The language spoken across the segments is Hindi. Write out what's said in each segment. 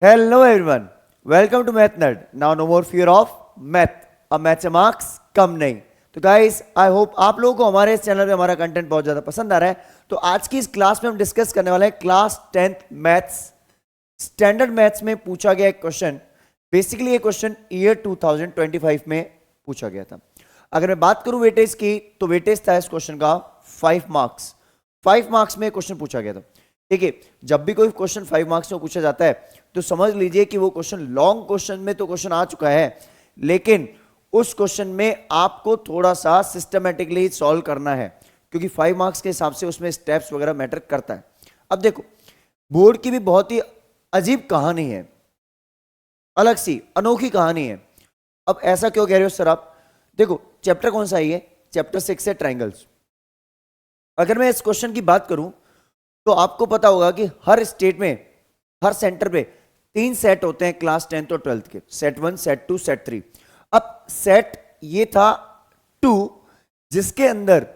Hello everyone, welcome to Math Nerd. Now no more fear of math. अब मैथ से मार्क्स कम नहीं. तो गाइस आई होप आप लोगों को हमारे इस चैनल पे हमारा कंटेंट बहुत ज्यादा पसंद आ रहा है. तो आज की इस क्लास में हम डिस्कस करने वाले हैं class 10th maths. Standard maths में पूछा गया एक क्वेश्चन. बेसिकली ये क्वेश्चन ईयर 2025 में पूछा गया था. अगर मैं बात करूं वेटेज की, तो वेटेज था इस क्वेश्चन का 5 मार्क्स. 5 मार्क्स में क्वेश्चन पूछा गया था. ठीक है, जब भी कोई क्वेश्चन 5 मार्क्स में पूछा जाता है तो समझ लीजिए कि वो क्वेश्चन लॉन्ग क्वेश्चन में तो क्वेश्चन आ चुका है, लेकिन उस क्वेश्चन में आपको थोड़ा सा सिस्टमेटिकली सॉल्व करना है, क्योंकि 5 मार्क्स के हिसाब से उसमें स्टेप्स वगैरह मैटर करता है. अब देखो, बोर्ड की भी बहुत ही अजीब कहानी है, अलग सी अनोखी कहानी है. अब ऐसा क्यों कह रहे हो सर आप? देखो, चैप्टर कौन सा है ये? चैप्टर 6 है ट्राइंगल्स. अगर मैं इस क्वेश्चन की बात करूं तो आपको पता होगा कि हर स्टेट में, हर सेंटर पे 3 सेट होते हैं क्लास 10th और 12th के. Set 1, set 2, set 3. अब सेट ये था 2, जिसके अंदर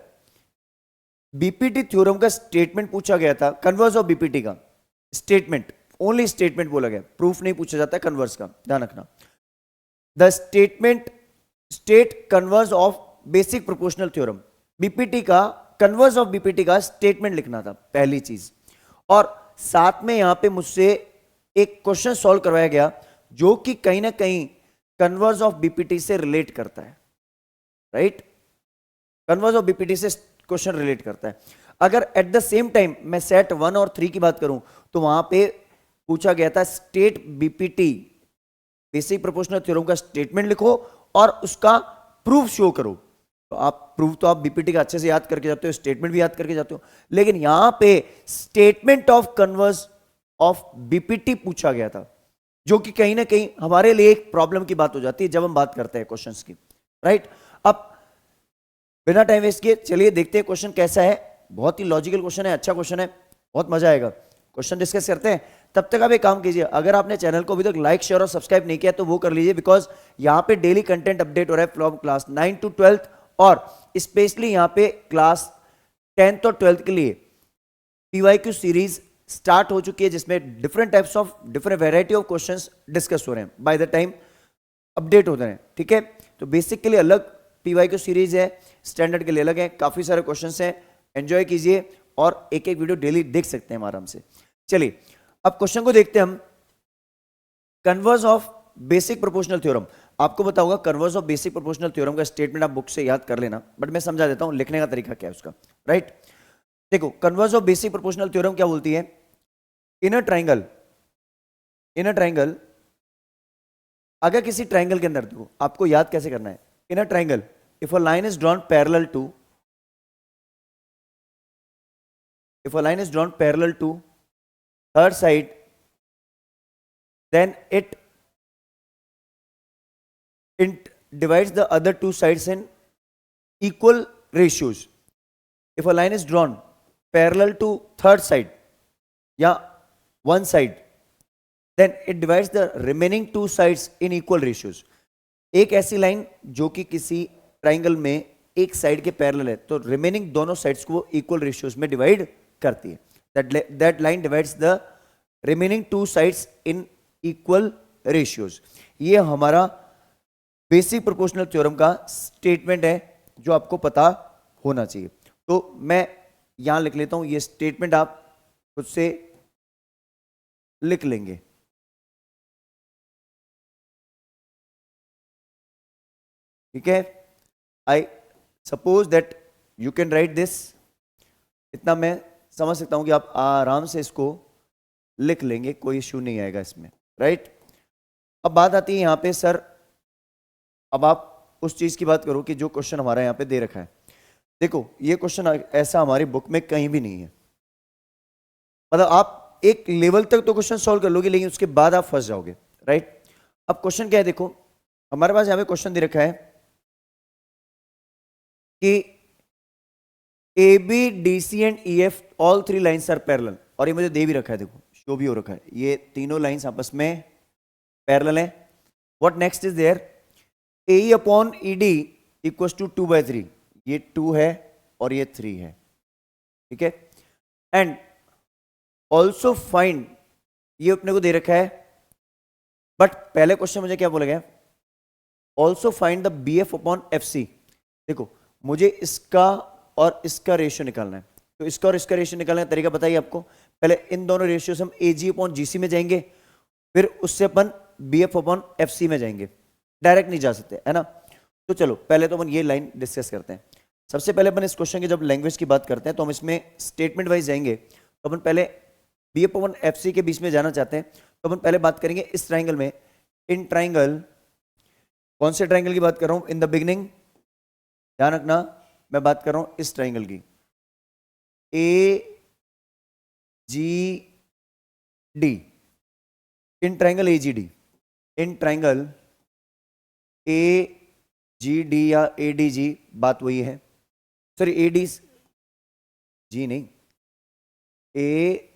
बीपीटी थ्योरम का स्टेटमेंट पूछा गया था. कन्वर्स ऑफ बीपीटी का स्टेटमेंट, ओनली स्टेटमेंट बोला गया, प्रूफ नहीं पूछा जाता है कन्वर्स का, ध्यान रखना. The statement state converse of basic proportional theorem. BPT का कन्वर्स ऑफ बीपीटी का स्टेटमेंट लिखना था पहली चीज. और साथ में यहां पे मुझसे एक क्वेश्चन सॉल्व करवाया गया जो कि कहीं ना कहीं कन्वर्स ऑफ बीपीटी से रिलेट करता है. राइट, कन्वर्स ऑफ बीपीटी से क्वेश्चन रिलेट करता है. अगर एट द सेम टाइम मैं सेट 1 और 3 की बात करूं तो वहां पे पूछा गया था state BPT basic proportional theorem का स्टेटमेंट लिखो और उसका प्रूफ शो करो. तो आप प्रूफ तो आप बीपीटी का अच्छे से याद करके जाते हो, स्टेटमेंट भी याद करके जाते हो, लेकिन यहां पे statement of converse of BPT पूछा गया था, जो कि कहीं ना कहीं हमारे लिए एक प्रॉब्लम की बात हो जाती है जब हम बात करते हैं क्वेश्चंस की. राइट, अब बिना टाइम वेस्ट किए चलिए देखते हैं क्वेश्चन कैसा है. बहुत ही लॉजिकल क्वेश्चन है, अच्छा क्वेश्चन है, बहुत मजा आएगा. क्वेश्चन डिस्कस करते हैं. तब तक आप एक काम कीजिए, अगर आपने चैनल को अभी तक लाइक शेयर और सब्सक्राइब नहीं किया तो वो कर लीजिए, बिकॉज यहां पे डेली कंटेंट अपडेट हो रहा है फ्रॉम क्लास 9 to 12th, और स्पेशली यहां पे क्लास 10th और 12th के लिए पीवाईक्यू सीरीज स्टार्ट हो चुकी है, जिसमें different types of different variety of questions discuss हो रहे हैं बाय द टाइम अपडेट होते हैं. ठीक है, तो बेसिक के लिए अलग पीवाईक्यू सीरीज है, स्टैंडर्ड के लिए अलग है, काफी सारे क्वेश्चंस हैं, एंजॉय कीजिए और एक एक वीडियो डेली देख सकते हैं आराम से. चलिए अब क्वेश्चन को देखते हैं हम. Converse of basic proportional theorem. आपको पता होगा converse of basic proportional theorem का स्टेटमेंट आप बुक से याद कर लेना, बट मैं समझा देता हूं लिखने का तरीका क्या है उसका. राइट, देखो converse of basic proportional theorem क्या बोलती है? In a triangle, in a triangle, अगर किसी ट्राइंगल के अंदर, देखो आपको याद कैसे करना है. In a triangle if a line is drawn parallel to, if a line is drawn parallel to third side, then it divides the other two sides in equal ratios. If a line is drawn parallel to third side, yeah, one side, then it divides the remaining two sides in equal ratios. एक ऐसी लाइन जो कि किसी ट्राइंगल में एक साइड के पैरेलल है, तो रिमेनिंग दोनों साइड्स को इक्वल रेशियोज में डिवाइड करती है. That line divides the remaining two sides in equal ratios. ये हमारा बेसिक प्रोपोर्शनल थ्योरम का स्टेटमेंट है जो आपको पता होना चाहिए. तो मैं यहां लिख लेता हूं, ये स्टेटमेंट आप खुद से लिख लेंगे. ठीक है, I suppose that you can write this. इतना मैं समझ सकता हूं कि आप आराम से इसको लिख लेंगे, कोई इश्यू नहीं आएगा इसमें. राइट, अब बात आती है यहां पे सर, अब आप उस चीज की बात करो कि जो क्वेश्चन हमारा यहां पे दे रखा है. देखो ये क्वेश्चन ऐसा हमारी बुक में कहीं भी नहीं है. मतलब आप एक लेवल तक तो क्वेश्चन सॉल्व कर लोगे, लेकिन उसके बाद आप फंस जाओगे. राइट, अब क्वेश्चन क्या है? देखो हमारे पास यहां पे क्वेश्चन दे रखा है कि A B D C and E F all 3 lines are parallel, और ये मुझे दे भी रखा है, देखो शो भी हो रखा है, ये तीनों लाइन्स आपस में पैरेलल हैं. What next is there? A E upon E D equals to 2/3. ये 2 है और ये 3 है. ठीक है, एंड ऑल्सो फाइंड, ये अपने को दे रखा है बट पहले क्वेश्चन मुझे क्या बोला गया, also find the B F upon F C. देखो मुझे इसका और इसका रेशियो निकालना है, तो इसका और इसका रेशियो निकालने का तरीका बताइए आपको। पहले इन दोनों रेशियो से हम ए जी अपॉन जी सी में जाएंगे, फिर उससे अपन B F upon F C में जाएंगे, डायरेक्ट नहीं जा सकते है ना। तो चलो पहले तो अपन ये लाइन डिस्कस करते हैं। सबसे पहले अपन इस क्वेश्चन की जब लैंग्वेज की बात करते हैं तो हम इसमें स्टेटमेंट वाइज जाएंगे। तो अपन पहले B F upon F C के बीच में जाना चाहते हैं, तो अपन पहले बात करेंगे इस ट्राइंगल में। इन ट्राइंगल, कौन से ट्राइंगल की बात कर रहा हूं, इन द बिगनिंग, ध्यान रखना मैं बात कर रहा हूं इस ट्राइंगल की, A G D, in triangle A G D, in triangle A G D या ए डी जी, बात वही है, सॉरी ए डी जी नहीं, ए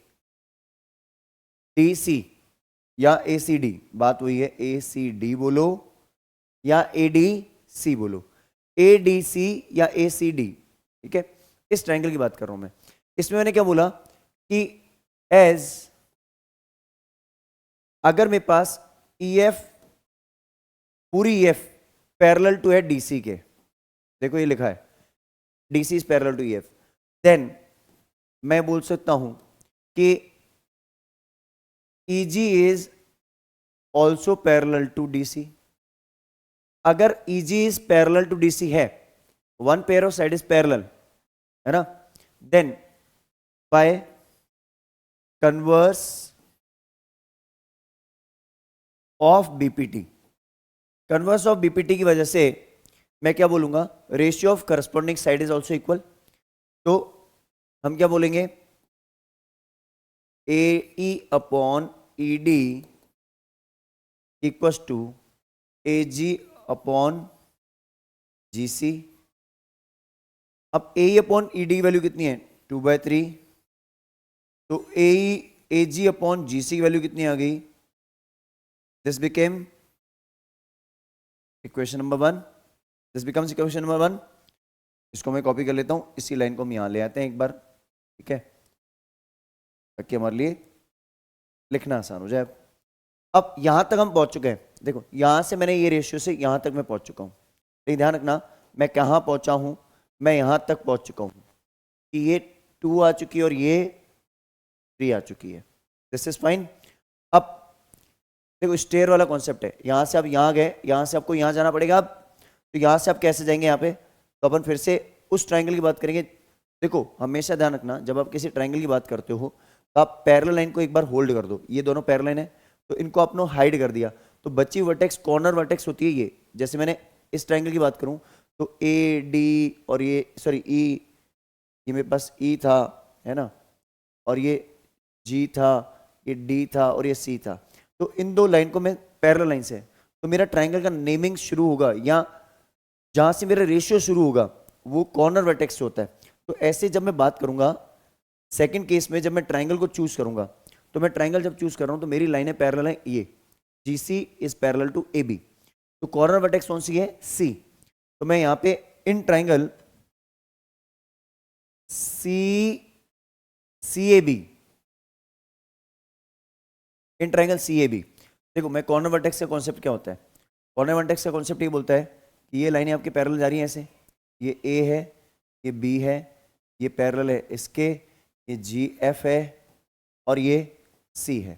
डी सी या ए सी डी, बात वही है, ए सी डी बोलो या ए डी सी बोलो, ए डी सी या ए सी डी, ठीक है। इस ट्राइंगल की बात कर रहा हूं मैं। इसमें मैंने क्या बोला कि एज, अगर मेरे पास ई एफ, पूरी ई एफ पैरेलल टू है डीसी के, देखो ये लिखा है DC is parallel to E F, then मैं बोल सकता हूं कि EG is also parallel to DC। अगर EG is parallel to DC है, one pair of side is parallel है ना, then by converse of BPT, converse of BPT की वजह से मैं क्या बोलूंगा, ratio of corresponding side is also equal. तो हम क्या बोलेंगे, AE upon ED equals to AG upon GC। अब AE अपॉन ED की वैल्यू कितनी है, 2/3, तो AE AG अपॉन GC की वैल्यू कितनी आ गई, this became equation number 1, this becomes equation number 1। इसको मैं कॉपी कर लेता हूं, इसी लाइन को हम यहां ले आते हैं एक बार, ठीक है, ताकि हमारे लिए लिखना आसान हो जाए। अब यहां तक हम पहुंच चुके हैं, देखो यहां से मैंने ये रेशियो से यहां तक मैं पहुंच चुका हूं, लेकिन ध्यान रखना मैं कहां पहुंचा हूं, मैं यहां तक पहुंच चुका हूं कि ये 2 आ चुकी है और ये 3 आ चुकी है, दिस इज फाइन। अब देखो स्टेयर वाला कॉन्सेप्ट है, यहां से आप यहां गए, यहां से आपको यहां जाना पड़ेगा। अब तो यहां से आप कैसे जाएंगे यहाँ पे, तो अपन फिर से उस ट्राइंगल की बात करेंगे। देखो हमेशा ध्यान रखना जब आप किसी ट्राइंगल की बात करते हो तो आप पैरेलल लाइन को एक बार होल्ड कर दो, ये दोनों पैरेलल लाइन है तो इनको आपने हाइड कर दिया, तो बची वर्टेक्स कॉर्नर वर्टेक्स होती है ये। जैसे मैंने इस ट्राइंगल की बात करूं तो ए डी और ये सॉरी ई, ये मेरे पास ई था है ना, और ये जी था, ये डी था और ये सी था, तो इन दो लाइन को मैं पैरेलल लाइन से, तो मेरा ट्राइंगल का नेमिंग शुरू होगा या जहां से मेरा रेशियो शुरू होगा वो कॉर्नर वर्टेक्स होता है। तो ऐसे जब मैं बात करूंगा सेकंड केस में, जब मैं ट्राइंगल को चूज करूंगा, तो मैं ट्राइंगल जब चूज कर रहा हूं तो मेरी लाइनें पैरेलल है, ये GC is parallel to AB, तो कॉर्नर वर्टेक्स कौन सी है, C। तो मैं यहां पे in triangle CAB, in triangle CAB, देखो मैं कॉर्नर वर्टेक्स का कॉन्सेप्ट क्या होता है, कॉर्नर वर्टेक्स का कॉन्सेप्ट ये बोलता है कि ये लाइनें आपके पैरेलल जा रही हैं ऐसे, ये A है, ये B है, ये पैरेलल है इसके, ये GF है और ये C है,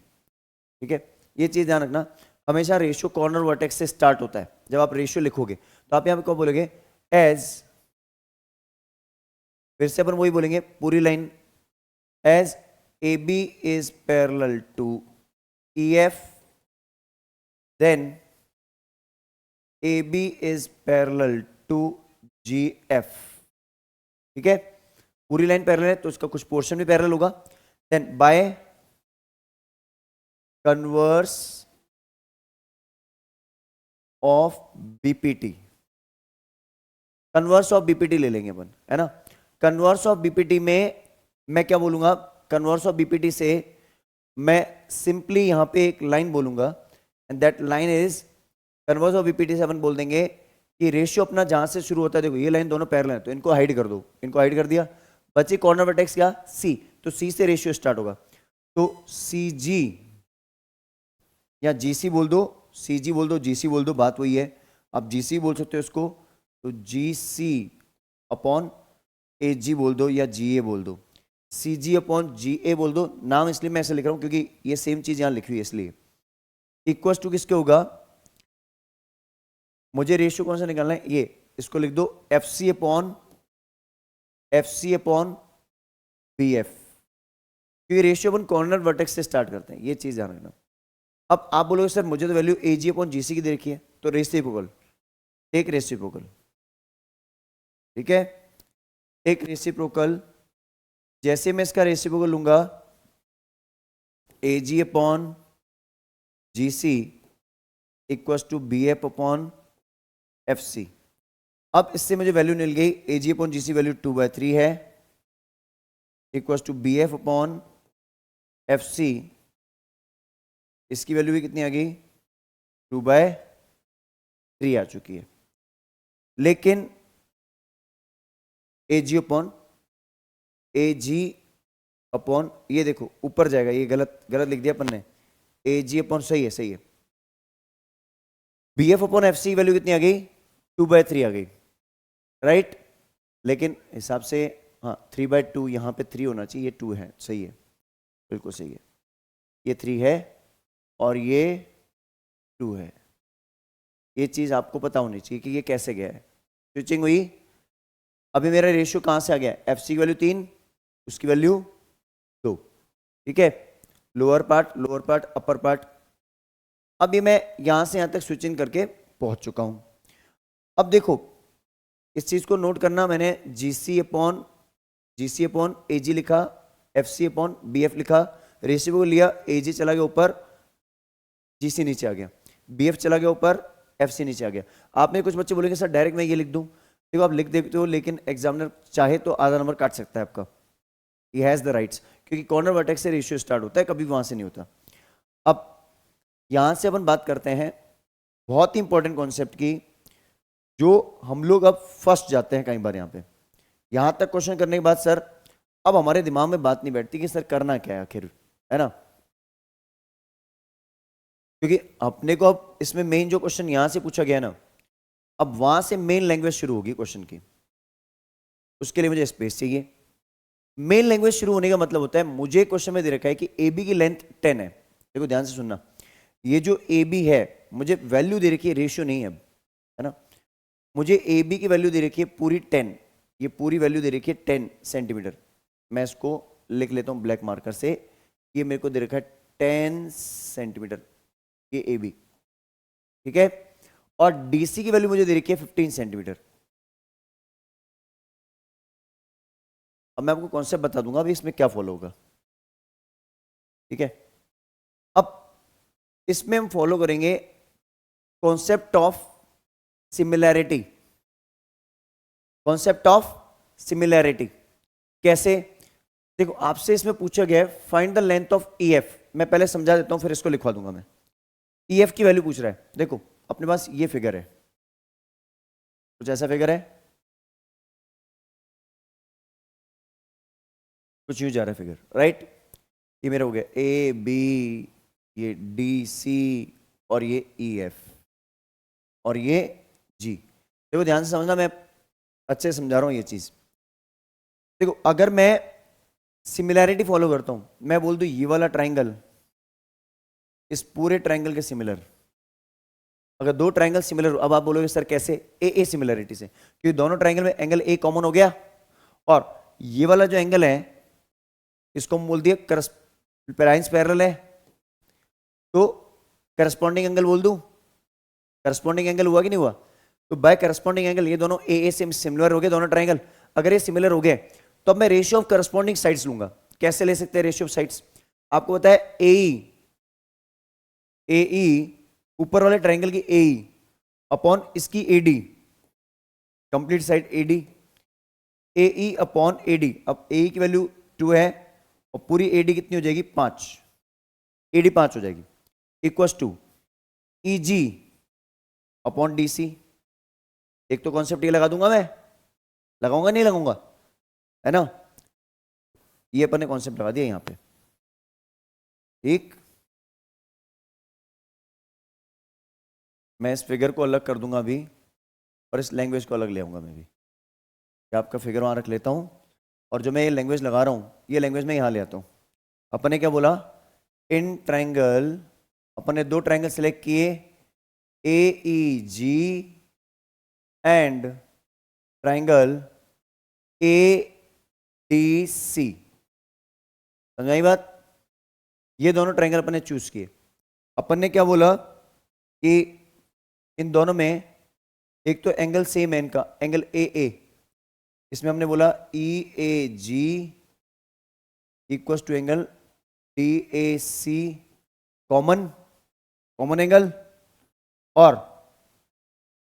ठीक है। ये चीज ध्यान रखना, हमेशा रेशियो कॉर्नर वर्टेक्स से स्टार्ट होता है। जब आप रेशियो लिखोगे तो आप यहां पे क्या बोलोगे, एज, फिर से अपन वही बोलेंगे पूरी लाइन, as AB is parallel to EF, then AB is parallel to GF, ठीक है। पूरी लाइन पैरेलल है तो इसका कुछ पोर्शन भी पैरेलल होगा। Then by converse of BPT, converse of BPT ले लेंगे अपन है ना। कन्वर्स ऑफ BPT में मैं क्या बोलूंगा, कन्वर्स ऑफ BPT से मैं सिंपली यहां पे एक लाइन बोलूंगा and that line is, converse of BPT से अपन बोल देंगे कि रेशियो अपना जहां से शुरू होता है, देखो ये लाइन दोनों पैरेलल है तो इनको हाइड कर दो, इनको हाइड कर दिया, बची कॉर्नर वर्टेक्स क्या, C, तो C से रेशियो स्टार्ट होगा, तो CG या जीसी बोल दो, सीजी बोल दो, जीसी बोल दो, बात वही है। आप जीसी बोल सकते हो इसको, तो जीसी अपॉन एजी बोल दो या जीए बोल दो, सीजी अपॉन जीए बोल दो। नाम इसलिए मैं ऐसे लिख रहा हूं क्योंकि ये सेम चीज यहां लिखी हुई है इसलिए। इक्वल टू किसके होगा, मुझे रेशियो कौन सा निकालना है, ये इसको लिख दो F C upon B F, क्योंकि रेशियो अपन कॉर्नर वर्टेक्स से स्टार्ट करते हैं, ये चीज ध्यान रखना। अब आप बोलोगे सर मुझे तो वैल्यू ए जी अपॉन जी सी की दे रखी है, तो रेसिप्रोकल, एक रेसिप्रोकल, ठीक है, एक रेसिप्रोकल। जैसे मैं इसका रेसिप्रोकल लूंगा A G upon G C equal to B F upon F C. अब इससे मुझे वैल्यू मिल गई, ए जी अपॉन जी सी वैल्यू 2/3 है, equal to B F upon F C, इसकी वैल्यू भी कितनी आ गई, 2/3 आ चुकी है। लेकिन ए जी अपॉन ये देखो ऊपर जाएगा, ये गलत गलत लिख दिया अपन ने, ए जी अपॉन सही है सही है, B F upon F C value कितनी आ गई, 2/3 आ गई, राइट। लेकिन हिसाब से हाँ 3/2, यहाँ पे 3 होना चाहिए, ये 2 है, सही है, बिल्कुल सही है, ये 3 है और ये 2 है। ये चीज़ आपको पता होनी चाहिए कि ये कैसे गया है, स्विचिंग हुई। अभी मेरा रेशियो कहाँ से आ गया, एफ सी की वैल्यू 3, उसकी वैल्यू 2, ठीक है, लोअर पार्ट अपर पार्ट। अब ये मैं यहाँ से यहाँ तक स्विचिंग करके पहुँच चुका हूँ। अब देखो इस चीज़ को नोट करना, मैंने जी सी अपॉन ए जी लिखा, F C upon B F लिखा, रेशियो को लिया, ए जी चला गया ऊपर, जी सी नीचे आ गया, बी एफ चला गया ऊपर, एफ सी नीचे आ गया। आप में कुछ बच्चे बोलेंगे सर डायरेक्ट मैं ये लिख दूं, देखो आप लिख देते हो, लेकिन एग्जामिनर चाहे तो आधा नंबर काट सकता है आपका, ही हैज़ द राइट्स, क्योंकि कॉर्नर वर्टेक्स से रेशियो स्टार्ट होता है, कभी वहां से नहीं होता। अब यहां से अपन बात करते हैं बहुत ही इंपॉर्टेंट कॉन्सेप्ट की, जो हम लोग अब फर्स्ट जाते हैं कई बार यहाँ पे। यहां तक क्वेश्चन करने के बाद सर अब हमारे दिमाग में बात नहीं बैठती कि सर करना क्या है आखिर, है ना, क्योंकि अपने को अब इसमें मेन जो क्वेश्चन यहां से पूछा गया ना, अब वहां से मेन लैंग्वेज शुरू होगी क्वेश्चन की, उसके लिए मुझे स्पेस चाहिए। मेन लैंग्वेज शुरू होने का मतलब होता है, मुझे क्वेश्चन में दे रखा है कि ए बी की लेंथ 10 है, देखो ध्यान से सुनना, ये जो ए बी है मुझे वैल्यू दे रखी है, रेशियो नहीं है अब, है ना, मुझे ए बी की वैल्यू दे रखी है पूरी 10, ये पूरी वैल्यू दे रखी है 10 सेंटीमीटर। मैं इसको लिख लेता हूं ब्लैक मार्कर से, ये मेरे को दे रखा है 10 सेंटीमीटर, ये ए बी, ठीक है, और डीसी की वैल्यू मुझे दे रखी है 15 सेंटीमीटर। अब मैं आपको कॉन्सेप्ट बता दूंगा अभी इसमें क्या फॉलो होगा, ठीक है। अब इसमें हम फॉलो करेंगे concept of similarity, concept of similarity कैसे, देखो आपसे इसमें पूछा गया है find the length of E F, मैं पहले समझा देता हूं फिर इसको लिखवा दूंगा मैं। ई एफ की वैल्यू पूछ रहा है, देखो अपने पास ये फिगर है, कुछ ऐसा फिगर है, कुछ यूं जा रहा है फिगर, राइट। ये मेरा हो गया ए बी, ये डी सी, और ये ई एफ, और ये जी। देखो ध्यान से समझना, मैं अच्छे से समझा रहा हूं ये चीज। देखो अगर मैं सिमिलैरिटी फॉलो करता हूं, मैं बोल दूं ये वाला ट्राइंगल इस पूरे ट्राइंगल के सिमिलर, अगर दो ट्राइंगल सिमिलर, अब आप बोलोगे सर कैसे, ए सिमिलरिटी से, क्योंकि दोनों ट्राइंगल में एंगल ए कॉमन हो गया, और ये वाला जो एंगल है इसको हम बोल दिया लाइंस पैरेलल है, तो करस्पॉन्डिंग एंगल बोल दूं, करस्पॉन्डिंग एंगल हुआ कि नहीं हुआ, तो बाय करस्पॉन्डिंग एंगल ये दोनों ए से सिमिलर हो गए दोनों ट्राइंगल। अगर ये सिमिलर हो गए तो अब मैं रेशियो ऑफ करस्पॉन्डिंग साइड्स लूंगा। कैसे ले सकते हैं रेशियो ऑफ साइड्स, आपको पता है ए ऊपर वाले ट्राइंगल की ए अपॉन इसकी एडी, कंप्लीट साइड एडी, ए अपॉन एडी। अब ए की वैल्यू 2 है और पूरी एडी कितनी हो जाएगी 5, एडी 5 हो जाएगी, equal to E G upon D C. एक तो कॉन्सेप्ट ये लगा दूंगा, मैं लगाऊंगा नहीं लगाऊंगा, है ना, ये अपन ने कॉन्सेप्ट लगा दिया यहां पे, ठीक। मैं इस फिगर को अलग कर दूंगा अभी और इस लैंग्वेज को अलग ले आऊंगा मैं भी, कि आपका फिगर वहाँ रख लेता हूँ और जो मैं ये लैंग्वेज लगा रहा हूँ ये लैंग्वेज मैं यहाँ ले आता हूँ। अपन ने क्या बोला, इन ट्राइंगल, अपन ने दो ट्राइंगल सेलेक्ट किए, A E G and triangle A D C. समझाई बात? ये दोनों ट्राइंगल अपन ने चूज किए। अपन ने क्या बोला कि इन दोनों में एक तो एंगल सेम है इनका, एंगल ए ए, इसमें हमने बोला E A G equal to angle D A C, common angle. और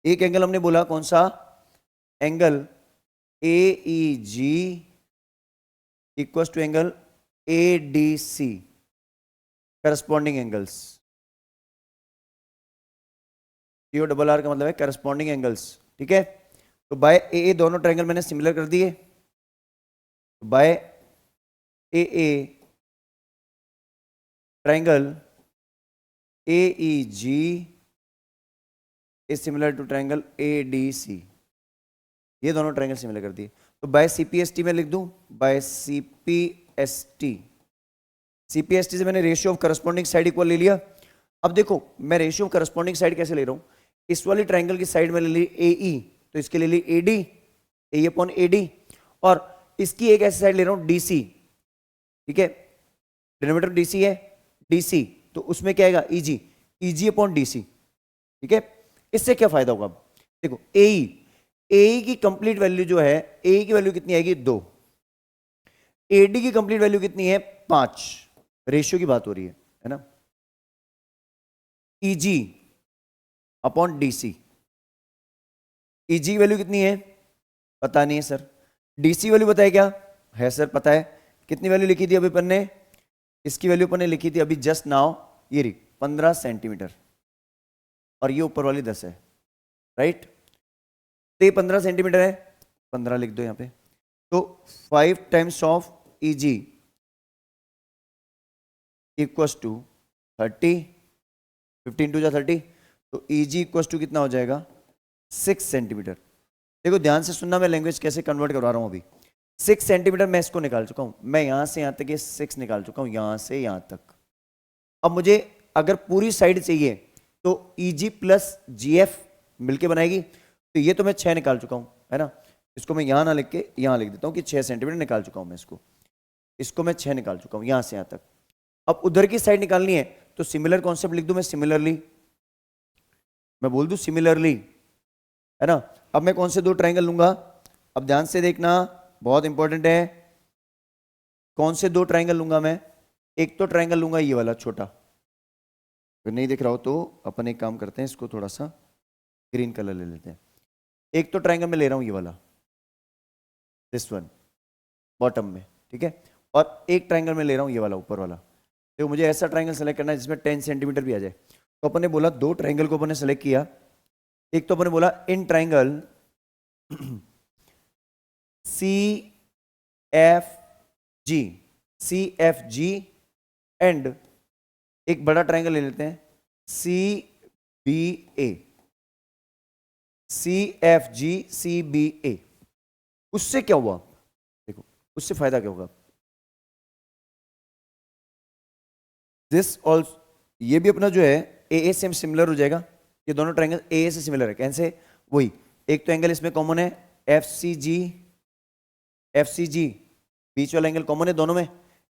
एक एंगल हमने बोला कौन सा, angle A E G equal to angle A D C, corresponding angles. CO double R का मतलब है करस्पॉन्डिंग एंगल्स, ठीक है। तो बाय ए दोनों ट्रायंगल मैंने सिमिलर कर दिए, by A triangle A E G is similar to triangle A D C, ये दोनों ट्रायंगल सिमिलर कर दिए। तो बाय सीपीएसटी में लिख दूं, बाय सीपीएसटी, सीपीएसटी से मैंने ratio of corresponding side equal ले लिया। अब देखो मैं रेशियो ऑफ करस्पॉन्डिंग साइड कैसे ले रहा हूं, इस वाली ट्रायंगल की साइड में ले ली ए ई, तो इसके ले ली A D, A upon A D, और इसकी एक ऐसी साइड ले रहा हूं डी सी, ठीक है, डिनोमिनेटर डी सी है, डी सी, तो उसमें क्या आएगा ई जी, ई जी अपॉन डी सी, ठीक है। इससे क्या फायदा होगा, अब देखो ए की कंप्लीट वैल्यू जो है, ए की वैल्यू कितनी आएगी 2, एडी की कंप्लीट वैल्यू कितनी है 5, रेशियो की बात हो रही है ना। ईजी अपॉन डीसी, ईजी की वैल्यू कितनी है पता नहीं है सर, डीसी वैल्यू बताए क्या है सर, पता है। कितनी वैल्यू लिखी थी अभी अपन ने, इसकी वैल्यू अपन ने लिखी थी अभी जस्ट नाउ, ये रही 15 सेंटीमीटर, और ये ऊपर वाली 10 है, राइट। तो ये 15 सेंटीमीटर है, 15 लिख दो यहां पे। तो 5 times of EG equals to 30, 15 टू जा 30, तो ईजी इक्वल्स टू कितना हो जाएगा 6 सेंटीमीटर। देखो ध्यान से सुनना, मैं लैंग्वेज कैसे कन्वर्ट करवा रहा हूं अभी। 6 सेंटीमीटर मैं इसको निकाल चुका हूं, मैं यहां से यहां तक ये 6 निकाल चुका हूं, यहां से यहां तक। अब मुझे अगर पूरी साइड चाहिए तो ईजी प्लस जीएफ मिलके बनाएगी, तो ये तो मैं 6 निकाल चुका हूं, है ना। इसको मैं यहां ना लिख के यहां लिख देता हूं कि 6 सेंटीमीटर निकाल चुका हूं मैं इसको मैं 6 निकाल चुका हूं यहां से यहां तक। अब उधर की साइड निकालनी है तो सिमिलर कॉन्सेप्ट लिख दूं मैं, सिमिलरली, मैं बोल दूं सिमिलरली, है ना। अब मैं कौन से दो ट्रायंगल लूंगा, अब ध्यान से देखना, बहुत इंपॉर्टेंट है। कौन से दो ट्रायंगल लूंगा मैं, एक तो ट्रायंगल लूंगा ये वाला छोटा, अगर नहीं दिख रहा हो तो अपन एक काम करते हैं, इसको थोड़ा सा ग्रीन कलर ले लेते हैं। एक तो ट्रायंगल में ले रहा हूं ये वाला, दिस वन बॉटम में, ठीक है, और एक ट्रायंगल में ले रहा हूं ये वाला ऊपर वाला। तो मुझे ऐसा ट्रायंगल सेलेक्ट करना है जिसमें 10 सेंटीमीटर भी आ जाए। तो अपन ने बोला दो ट्रायंगल को अपन ने सेलेक्ट किया, एक तो अपन ने बोला in triangle C F G and एक बड़ा ट्रायंगल ले लेते हैं C B A, CFG CBA। उससे क्या हुआ, देखो उससे फायदा क्या होगा, दिस ऑल्सो, ये भी अपना जो है AA से सिमिलर हो जाएगा, ये दोनों ट्रायंगल AA से सिमिलर है। कैसे, वही एक तो एंगल इसमें कॉमन है FCG, बीच वाला एंगल कॉमन है दोनों में,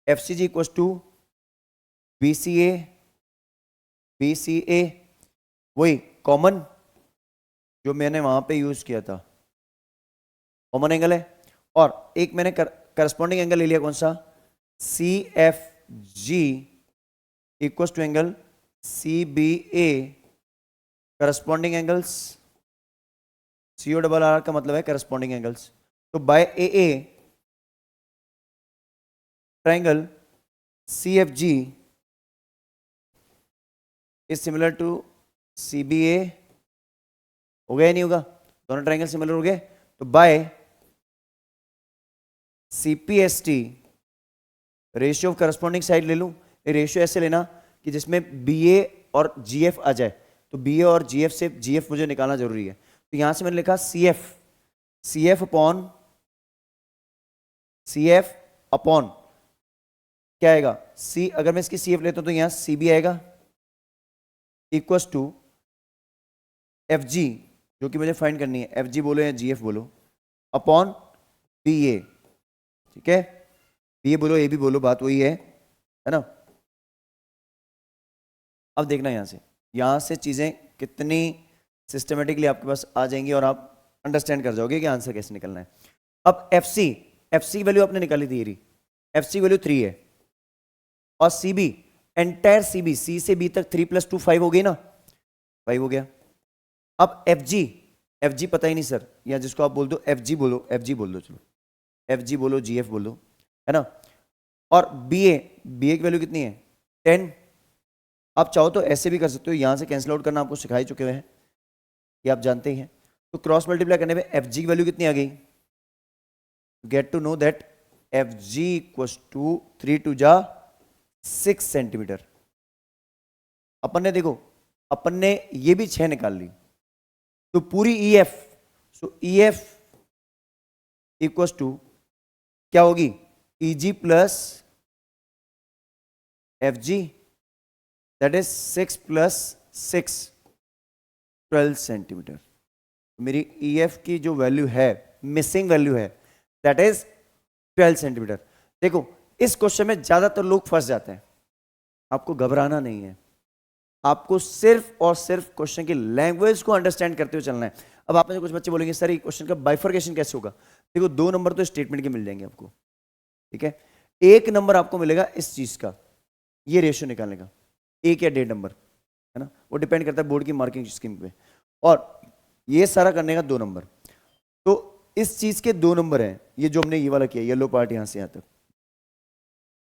FCG इक्वल्स टू BCA, वही कॉमन जो मैंने वहां पे यूज किया था, कॉमन एंगल है। और एक मैंने करस्पॉन्डिंग एंगल ले लिया, कौन सा, CFG इक्वल्स टू angle CBA, corresponding angles, CO double R का मतलब है करस्पॉन्डिंग एंगल्स। तो by AA triangle CFG is similar to CBA, हो गया नहीं होगा, दोनों ट्रायंगल सिमिलर हो गए। तो by CPST ratio of corresponding side ले लूं, रेशियो ऐसे लेना कि जिसमें BA और GF आ जाए, तो बी ए और जी एफ से जी एफ मुझे निकालना जरूरी है। तो यहां से मैंने लिखा सी एफ अपॉन क्या आएगा सी, अगर मैं इसकी सी एफ लेता हूं तो यहां सी बी आएगा इक्वस टू एफ जी, जो कि मुझे फाइंड करनी है, एफ जी बोलो या जी एफ बोलो, अपॉन बी ए। ठीक है, बी ए बोलो ए भी बोलो, बात वही है ना। अब देखना यहां से चीजें कितनी सिस्टमेटिकली आपके पास आ जाएंगी और आप अंडरस्टैंड कर जाओगे कि आंसर कैसे निकलना है। अब एफ सी वैल्यू आपने निकाली थी, एफ सी वैल्यू 3 है, और सी बी एंटायर सी से बी तक 3 + 2 5 हो गई ना, 5 हो गया। अब एफ जी पता ही नहीं सर, या जिसको आप बोल दो एफ जी बोलो, चलो एफ जी बोलो, जी एफ बोलो, है ना। और बी ए की वैल्यू कितनी है 10। आप चाहो तो ऐसे भी कर सकते हो, यहां से कैंसिल आउट करना आपको सिखाई चुके हुए हैं, ये आप जानते ही हैं। तो क्रॉस मल्टीप्लाई करने में एफ जी की वैल्यू कितनी आ गई, get to know that F G equal to 3 × 2 = 6 centimetre. अपन ने देखो, अपन ने ये भी 6 निकाल ली, तो पूरी E F, so E F equal to क्या होगी, E G plus F G, that is 6 + 6 12 centimetre. मेरी ई एफ की जो वैल्यू है, मिसिंग वैल्यू है, दैट इज 12 सेंटीमीटर। देखो इस क्वेश्चन में ज्यादातर लोग फंस जाते हैं, आपको घबराना नहीं है, आपको सिर्फ और सिर्फ क्वेश्चन की लैंग्वेज को अंडरस्टैंड करते हुए चलना है। अब आप में से कुछ बच्चे बोलेंगे सर ये क्वेश्चन का बाइफर्केशन कैसे होगा। देखो 2 नंबर तो स्टेटमेंट के मिल जाएंगे आपको, ठीक है, 1 नंबर आपको मिलेगा इस चीज का, ये रेशियो निकालने का, 1 या 1.5 नंबर, है ना, वो डिपेंड करता है बोर्ड की मार्किंग स्कीम पे। और ये सारा करने का 2 नंबर, तो इस चीज के 2 नंबर हैं, ये जो हमने ये वाला किया, येलो पार्ट यहां से यहां तक,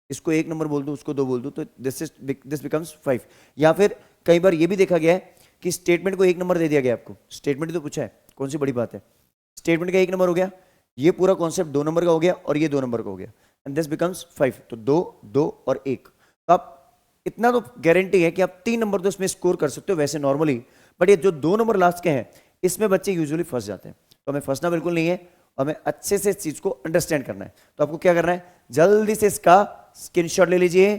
इसको 1 नंबर बोल दो, उसको 2 बोल दो, तो दिस बिकम्स 5। या फिर कई बार ये भी देखा गया है कि स्टेटमेंट को 1 नंबर दे दिया गया आपको, स्टेटमेंट तो पूछा है, कौन सी बड़ी बात है, स्टेटमेंट का 1 नंबर हो गया, ये पूरा कॉन्सेप्ट 2 नंबर का हो गया, और ये 2 नंबर का हो गया, एंड दिस बिकम्स 5। तो 2, 2 और 1, तो आप इतना तो गारंटी है कि आप 3 नंबर तो इसमें स्कोर कर सकते हो वैसे नॉर्मली, बट ये जो 2 नंबर लास्ट के हैं इसमें बच्चे यूजुअली फंस जाते हैं। तो हमें फंसना बिल्कुल नहीं है, हमें अच्छे से इस चीज को अंडरस्टैंड करना है। तो आपको क्या करना है, जल्दी से इसका स्क्रीनशॉट ले लीजिए।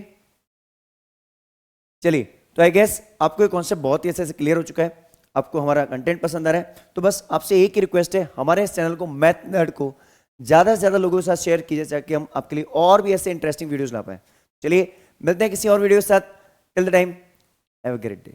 चलिए, तो आई गेस आपको ये कॉन्सेप्ट बहुत ही अच्छे से क्लियर हो चुका है, आपको हमारा कंटेंट पसंद आ रहा है। तो बस आपसे एक ही रिक्वेस्ट है, हमारे इस चैनल को मैथ नर्ड को ज्यादा से ज्यादा लोगों के साथ शेयर कीजिए, ताकि हम आपके लिए और भी ऐसे इंटरेस्टिंग वीडियोस ला पाए। चलिए मिलते हैं किसी और वीडियो के साथ, till the time have a great day.